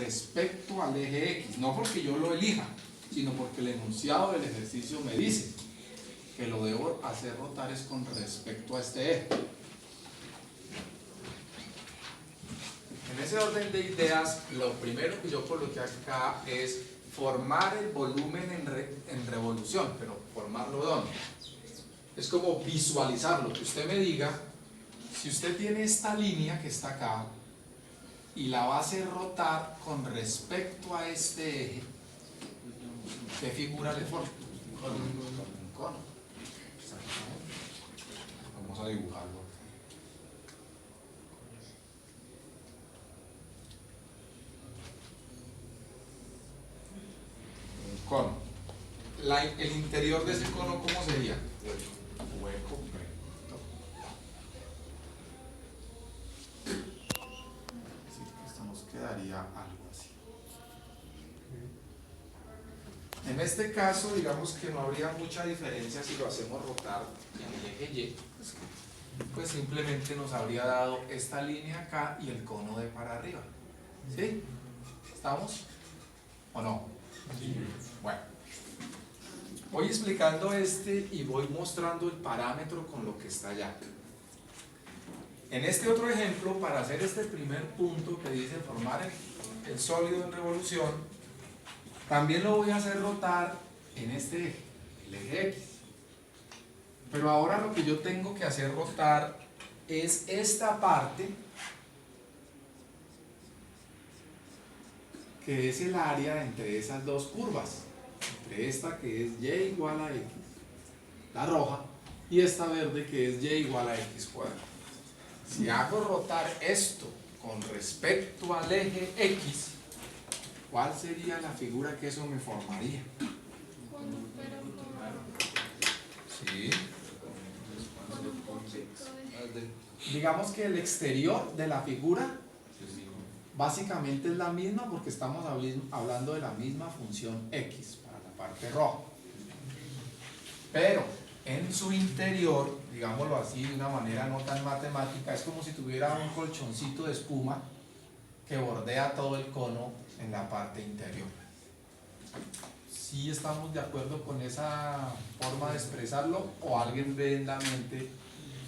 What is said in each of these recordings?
respecto al eje X, no porque yo lo elija, sino porque el enunciado del ejercicio me dice que lo debo hacer rotar es con respecto a este eje. En ese orden de ideas, lo primero que yo coloqué acá es formar el volumen en revolución, pero formarlo ¿dónde? Es como visualizarlo, que usted me diga, si usted tiene esta línea que está acá y la va a hacer rotar con respecto a este eje, ¿qué figura le forma? Un cono. Vamos a dibujarlo. Un cono. El interior de ese cono, ¿cómo sería? Hueco. Esto nos quedaría algo así. En este caso, digamos que no habría mucha diferencia si lo hacemos rotar en el eje Y, pues simplemente nos habría dado esta línea acá y el cono de para arriba. ¿Sí? ¿Estamos? ¿O no? Sí. Bueno, voy explicando y voy mostrando el parámetro con lo que está allá. En este otro ejemplo, para hacer este primer punto que dice formar el sólido en revolución, también lo voy a hacer rotar en este eje, el eje X. Pero ahora lo que yo tengo que hacer rotar es esta parte, que es el área entre esas dos curvas, entre esta que es Y igual a X, la roja, y esta verde que es Y igual a X cuadrado. Si hago rotar esto con respecto al eje X, ¿cuál sería la figura que eso me formaría? Sí. Digamos que el exterior de la figura básicamente es la misma porque estamos hablando de la misma función X para la parte roja. Pero en su interior, digámoslo así de una manera no tan matemática, es como si tuviera un colchoncito de espuma que bordea todo el cono en la parte interior. ¿Sí estamos de acuerdo con esa forma de expresarlo o alguien ve en la mente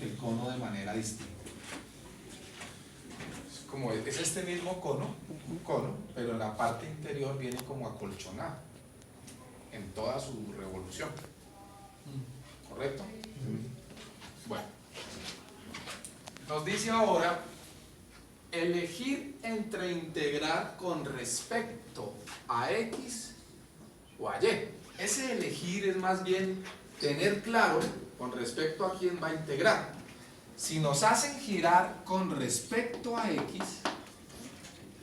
el cono de manera distinta? Es este mismo cono, un cono, pero en la parte interior viene como acolchonado en toda su revolución. ¿Correcto? Bueno, nos dice ahora elegir entre integrar con respecto a X o a Y. Ese elegir es más bien tener claro con respecto a quién va a integrar. Si nos hacen girar con respecto a X,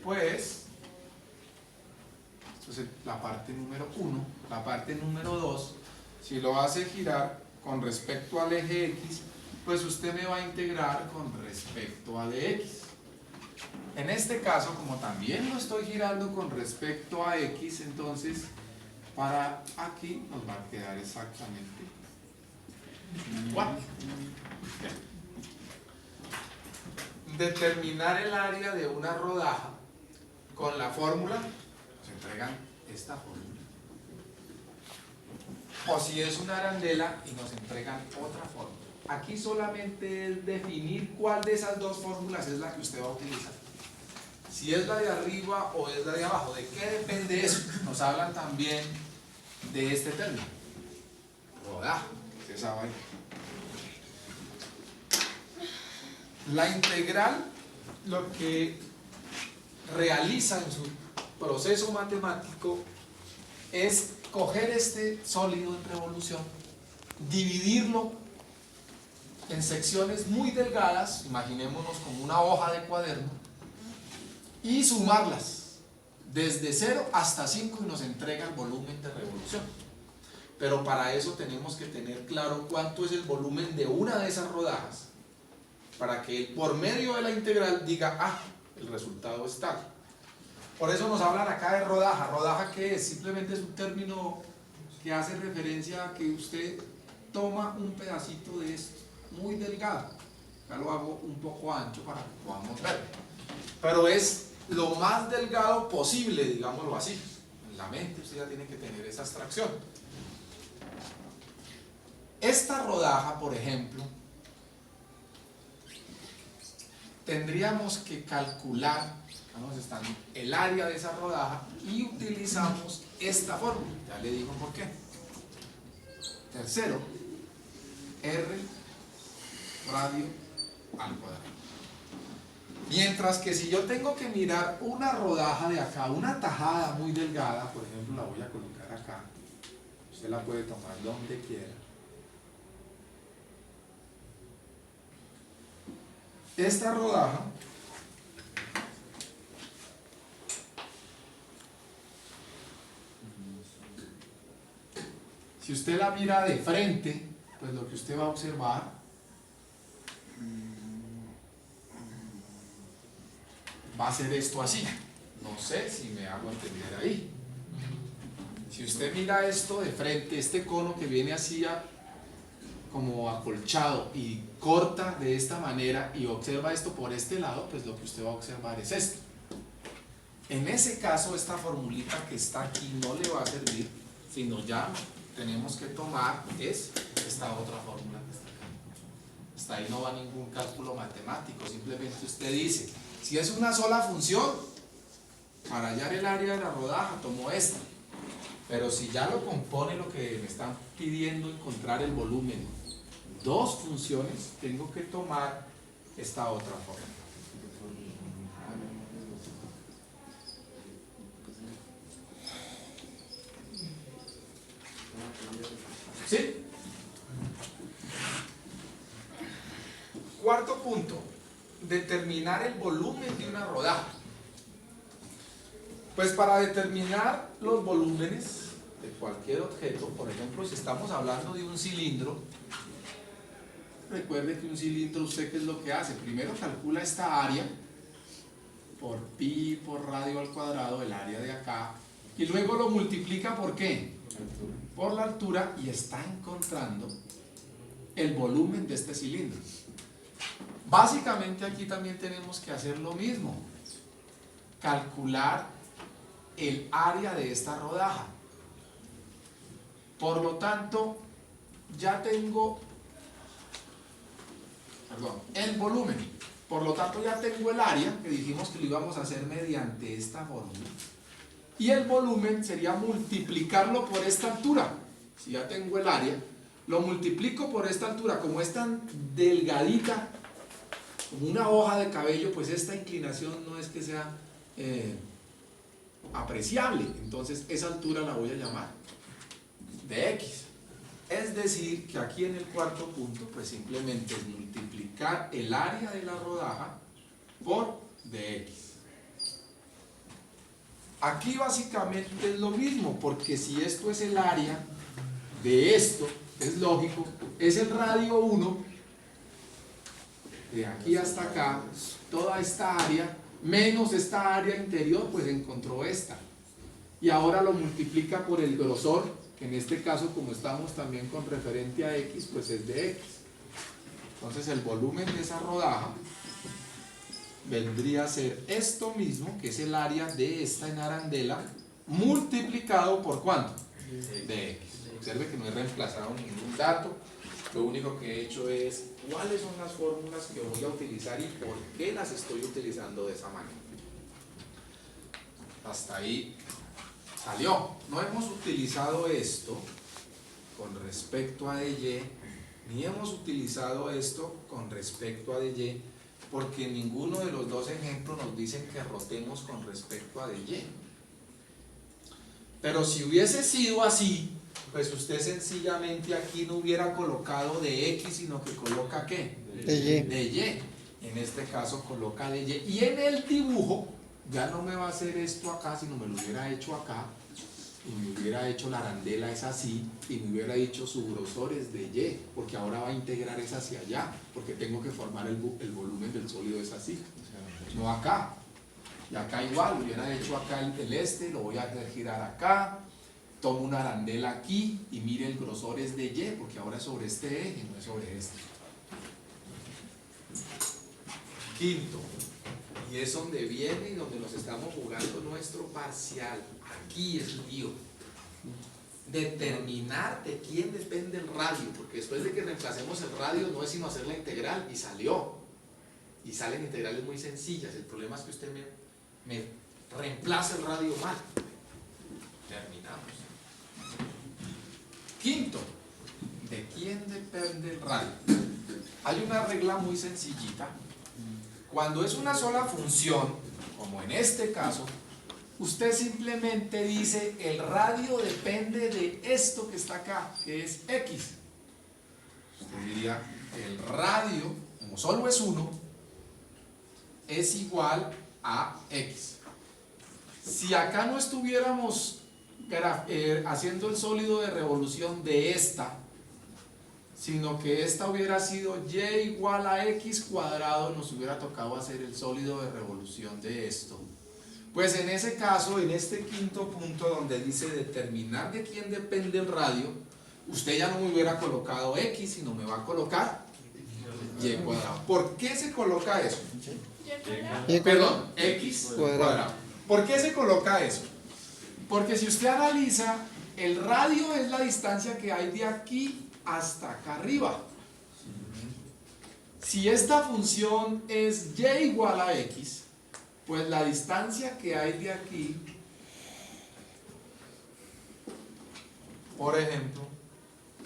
pues entonces la parte número 1, la parte número 2, si lo hace girar con respecto al eje X, pues usted me va a integrar con respecto al de X. En este caso, como también lo estoy girando con respecto a X, entonces para aquí nos va a quedar exactamente igual. Determinar el área de una rodaja con la fórmula, nos entregan esta fórmula. O si es una arandela y nos entregan otra fórmula. Aquí solamente es definir cuál de esas dos fórmulas es la que usted va a utilizar. Si es la de arriba o es la de abajo. ¿De qué depende eso? Nos hablan también de este término. Rodaja, que se sabe ahí. La integral lo que realiza en su proceso matemático es coger este sólido en revolución, dividirlo en secciones muy delgadas, imaginémonos como una hoja de cuaderno, y sumarlas desde 0 hasta 5 y nos entrega el volumen de revolución. Pero para eso tenemos que tener claro cuánto es el volumen de una de esas rodajas, para que él, por medio de la integral, diga, ah, el resultado es tal. Por eso nos hablan acá de rodaja. ¿Rodaja qué es? Simplemente es un término que hace referencia a que usted toma un pedacito de esto, muy delgado. Acá lo hago un poco ancho para que podamos ver. Pero es lo más delgado posible, digámoslo así. En la mente usted ya tiene que tener esa abstracción. Esta rodaja, por ejemplo, tendríamos que calcular, el área de esa rodaja y utilizamos esta fórmula. Ya le digo por qué. Tercero, R radio al cuadrado. Mientras que si yo tengo que mirar una rodaja de acá, una tajada muy delgada, por ejemplo, la voy a colocar acá. Usted la puede tomar donde quiera. Esta rodaja si usted la mira de frente, pues lo que usted va a observar va a ser esto así. No sé si me hago entender ahí. Si usted mira esto de frente, este cono que viene así como acolchado y corta de esta manera y observa esto por este lado, pues lo que usted va a observar es esto. En ese caso, esta formulita que está aquí no le va a servir, sino ya tenemos que tomar esta otra fórmula que está acá. Hasta ahí no va ningún cálculo matemático, simplemente usted dice, si es una sola función, para hallar el área de la rodaja tomo esta, pero si ya lo compone lo que me están pidiendo encontrar el volumen, dos funciones, tengo que tomar esta otra fórmula. ¿Sí? Cuarto punto, determinar el volumen de una rodaja. Pues para determinar los volúmenes de cualquier objeto, por ejemplo, si estamos hablando de un cilindro, recuerde que un cilindro, ¿usted qué es lo que hace? Primero calcula esta área por pi por radio al cuadrado, el área de acá, y luego lo multiplica ¿por qué? Por la altura, y está encontrando el volumen de este cilindro. Básicamente aquí también tenemos que hacer lo mismo, calcular el área de esta rodaja. Por lo tanto, ya tengo el volumen, por lo tanto ya tengo el área, que dijimos que lo íbamos a hacer mediante esta fórmula, y el volumen sería multiplicarlo por esta altura. Si ya tengo el área, lo multiplico por esta altura. Como es tan delgadita como una hoja de cabello, pues esta inclinación no es que sea apreciable, entonces esa altura la voy a llamar de X. Es decir, que aquí en el cuarto punto, pues simplemente es multiplicar el área de la rodaja por dx. Aquí básicamente es lo mismo, porque si esto es el área de esto, es lógico, es el radio 1, de aquí hasta acá, toda esta área, menos esta área interior, pues encontró esta. Y ahora lo multiplica por el grosor, que en este caso, como estamos también con referente a X, pues es de X. Entonces el volumen de esa rodaja vendría a ser esto mismo, que es el área de esta en arandela, multiplicado por ¿cuánto? De X. Observe que no he reemplazado ningún dato, lo único que he hecho es cuáles son las fórmulas que voy a utilizar y por qué las estoy utilizando de esa manera. Hasta ahí salió. No hemos utilizado esto con respecto a dy, ni hemos utilizado esto con respecto a dy, porque ninguno de los dos ejemplos nos dicen que rotemos con respecto a dy. Pero si hubiese sido así, pues usted sencillamente aquí no hubiera colocado de x, sino que coloca ¿qué? De y. En este caso coloca de y. Y en el dibujo ya no me va a hacer esto acá, sino me lo hubiera hecho acá, y me hubiera hecho la arandela es así, y me hubiera dicho su grosor es de y, porque ahora va a integrar es hacia allá, porque tengo que formar el volumen del sólido es así, no acá. Y acá igual, hubiera hecho acá el este, lo voy a hacer girar acá, tomo una arandela aquí y mire el grosor es de y, porque ahora es sobre este eje, no es sobre este. Quinto, Y es donde viene y donde nos estamos jugando nuestro parcial. Aquí es el lío. Determinar de quién depende el radio, porque después de que reemplacemos el radio no es sino hacer la integral y salió. Y salen integrales muy sencillas. El problema es que usted me reemplaza el radio mal. Terminamos. Quinto, ¿de quién depende el radio? Hay una regla muy sencillita. Cuando es una sola función, como en este caso, usted simplemente dice el radio depende de esto que está acá, que es X. Usted diría el radio, como solo es uno, es igual a X. Si acá no estuviéramos haciendo el sólido de revolución de esta, sino que esta hubiera sido y igual a x cuadrado, nos hubiera tocado hacer el sólido de revolución de esto. Pues en ese caso, en este quinto punto donde dice determinar de quién depende el radio, usted ya no me hubiera colocado x, sino me va a colocar y cuadrado. ¿Por qué se coloca eso? Perdón, x cuadrado. ¿Por qué se coloca eso? Porque si usted analiza, el radio es la distancia que hay de aquí hasta acá arriba. Si esta función es y igual a x, pues la distancia que hay de aquí, por ejemplo,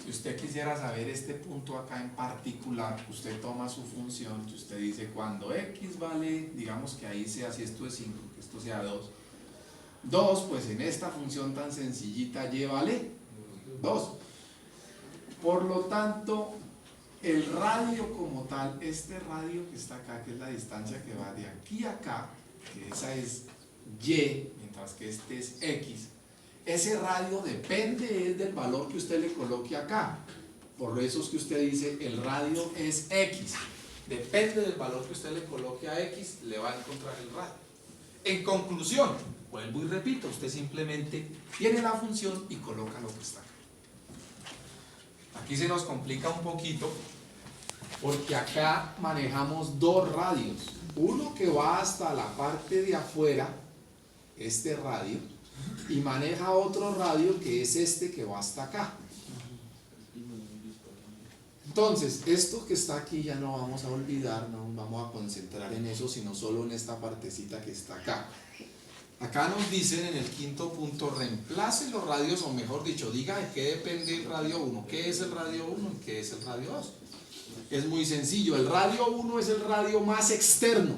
si usted quisiera saber este punto acá en particular, usted toma su función y usted dice cuando x vale, digamos que ahí sea, si esto es 5, que esto sea 2, pues en esta función tan sencillita y vale 2. Por lo tanto, el radio como tal, este radio que está acá, que es la distancia que va de aquí a acá, que esa es y, mientras que este es x, ese radio depende del valor que usted le coloque acá. Por eso es que usted dice el radio es x. Depende del valor que usted le coloque a x, le va a encontrar el radio. En conclusión, vuelvo y repito, usted simplemente tiene la función y coloca lo que está acá. Aquí se nos complica un poquito porque acá manejamos dos radios. Uno que va hasta la parte de afuera, este radio, y maneja otro radio que es este que va hasta acá. Entonces, esto que está aquí ya no vamos a olvidar, no nos vamos a concentrar en eso, sino solo en esta partecita que está acá. Acá nos dicen en el quinto punto, reemplace los radios, o mejor dicho, diga de qué depende el radio 1, qué es el radio 1 y qué es el radio 2. Es muy sencillo, el radio 1 es el radio más externo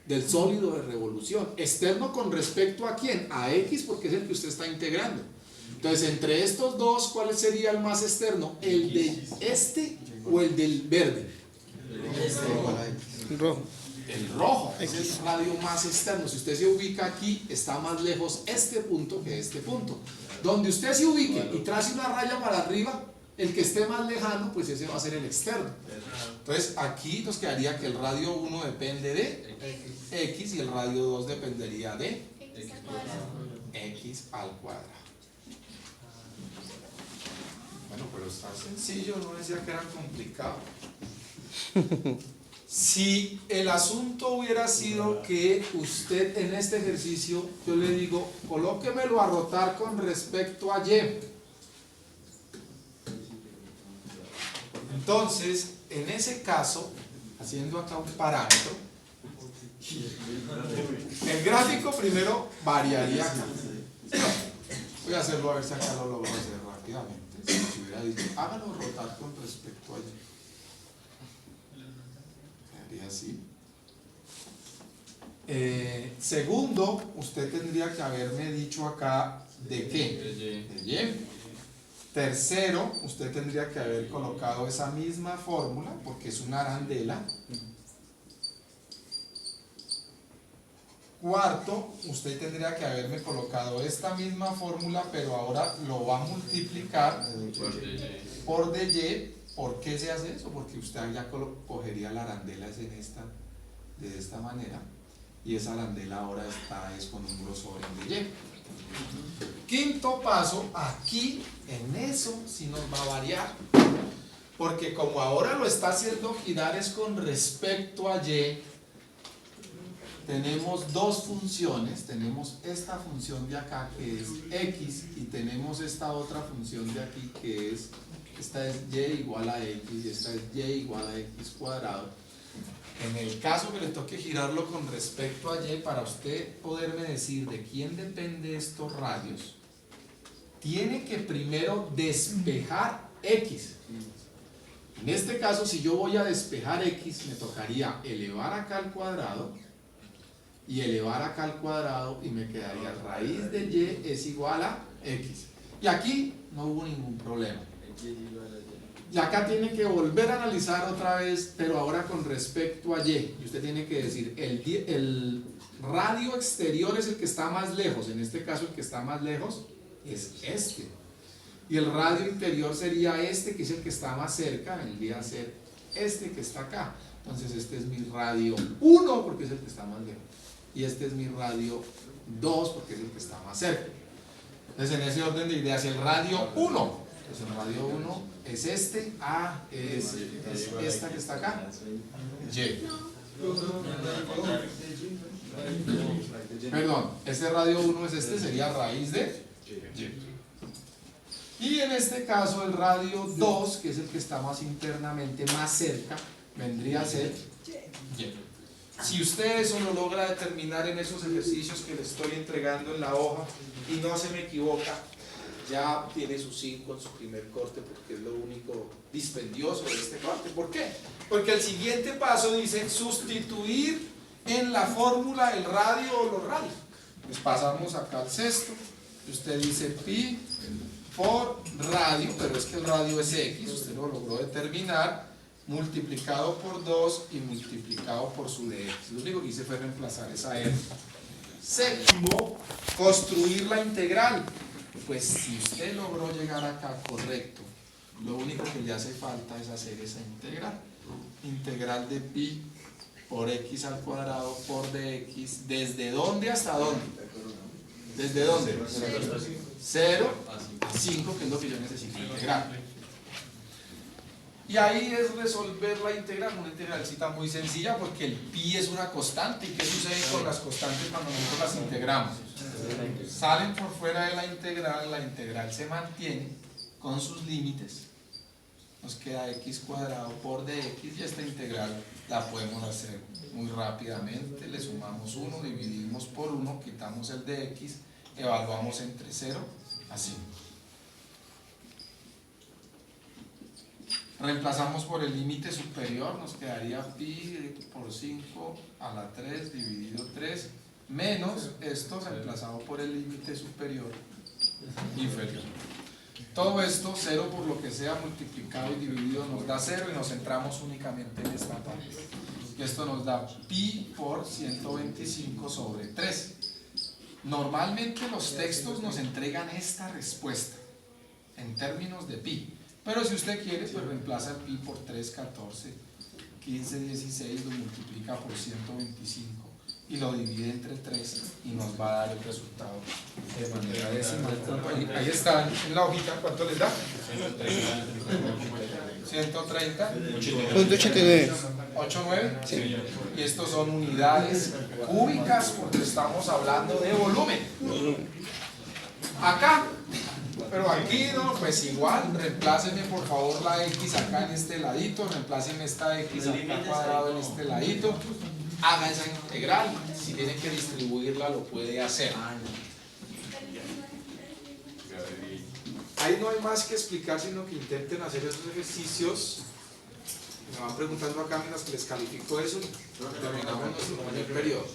del sólido de revolución. ¿Externo con respecto a quién? A x, porque es el que usted está integrando. Entonces, entre estos dos, ¿cuál sería el más externo? ¿El de este o el del verde? El rojo. El rojo es el radio más externo. Si usted se ubica aquí, está más lejos este punto que este punto. Donde usted se ubique y trace una raya para arriba, el que esté más lejano, pues ese va a ser el externo. Entonces aquí nos quedaría que el radio 1 depende de x y el radio 2 dependería de x al cuadrado. Bueno, pero está sencillo, no decía que era complicado. Si el asunto hubiera sido que usted en este ejercicio, yo le digo, colóquemelo a rotar con respecto a y. Entonces, en ese caso, haciendo acá un parámetro, el gráfico primero variaría acá. Voy a hacerlo a ver si acá lo logro hacer rápidamente. Si hubiera dicho, hágalo rotar con respecto a y. Quedaría así. Segundo, usted tendría que haberme dicho acá de qué. De y. Tercero, usted tendría que haber colocado esa misma fórmula, porque es una arandela. Cuarto, usted tendría que haberme colocado esta misma fórmula, pero ahora lo va a multiplicar por dy. ¿Por qué se hace eso? Porque usted ya cogería la arandela de esta manera, y esa arandela ahora es con un grosor en dy. Quinto paso, aquí en eso sí nos va a variar, porque como ahora lo está haciendo girar es con respecto a y, tenemos dos funciones, tenemos esta función de acá que es x y tenemos esta otra función de aquí que es, esta es y igual a x y esta es y igual a x cuadrado. En el caso que le toque girarlo con respecto a y, para usted poderme decir de quién depende estos radios, tiene que primero despejar x. En este caso, si yo voy a despejar x, me tocaría elevar acá al cuadrado y elevar acá al cuadrado y me quedaría raíz de y es igual a x. Y aquí no hubo ningún problema. Y acá tiene que volver a analizar otra vez, pero ahora con respecto a y. Y usted tiene que decir, el radio exterior es el que está más lejos. En este caso el que está más lejos es este. Y el radio interior sería este, que es el que está más cerca, vendría a ser este que está acá. Entonces este es mi radio 1 porque es el que está más lejos. Y este es mi radio 2 porque es el que está más cerca. Entonces en ese orden de ideas, el radio 1. Entonces el radio 1 es este, A es esta que está acá, Y. Perdón, este radio 1 es este, sería raíz de Y. Y en este caso el radio 2, que es el que está más internamente, más cerca, vendría a ser Y. Si usted eso lo logra determinar en esos ejercicios que le estoy entregando en la hoja y no se me equivoca, ya tiene su 5 en su primer corte, porque es lo único dispendioso de este corte. ¿Por qué? Porque el siguiente paso dice sustituir en la fórmula el radio o los radios. Pues pasamos acá al sexto, y usted dice pi por radio, pero es que el radio es x, usted lo logró determinar, multiplicado por 2 y multiplicado por su dx. Lo único que hice fue reemplazar esa r. Séptimo, construir la integral. Pues si usted logró llegar acá correcto, lo único que le hace falta es hacer esa integral. Integral de pi por x al cuadrado por dx. ¿Desde dónde hasta dónde? ¿Desde dónde? 0 a 5, que es lo que yo necesito integrar. Y ahí es resolver la integral, una integralcita muy sencilla porque el pi es una constante. ¿Y qué sucede con las constantes cuando nosotros las integramos? Salen por fuera de la integral se mantiene con sus límites, nos queda x cuadrado por dx y esta integral la podemos hacer muy rápidamente. Le sumamos 1, dividimos por 1, quitamos el dx, evaluamos entre 0 a 5. Reemplazamos por el límite superior, nos quedaría pi por 5 a la 3 dividido 3 menos esto reemplazado por el límite superior inferior. Todo esto, 0 por lo que sea multiplicado y dividido nos da 0 y nos centramos únicamente en esta parte. Y esto nos da pi por 125 sobre 3. Normalmente los textos nos entregan esta respuesta en términos de pi. Pero si usted quiere, pues reemplaza el pi por 3, 14, 15, 16, lo multiplica por 125 y lo divide entre 3 y nos va a dar el resultado de manera decimal. Ahí está en la hojita, ¿cuánto les da? 130.89. 89. Sí. Y estos son unidades cúbicas porque estamos hablando de volumen. Acá, pero aquí no, pues igual, reemplácenme por favor la x acá en este ladito, reemplácenme esta x acá cuadrado en este ladito, haga esa integral, si tiene que distribuirla lo puede hacer. Ahí no hay más que explicar, sino que intenten hacer esos ejercicios. Me van preguntando acá mientras que les califico eso, terminamos nuestro primer periodo.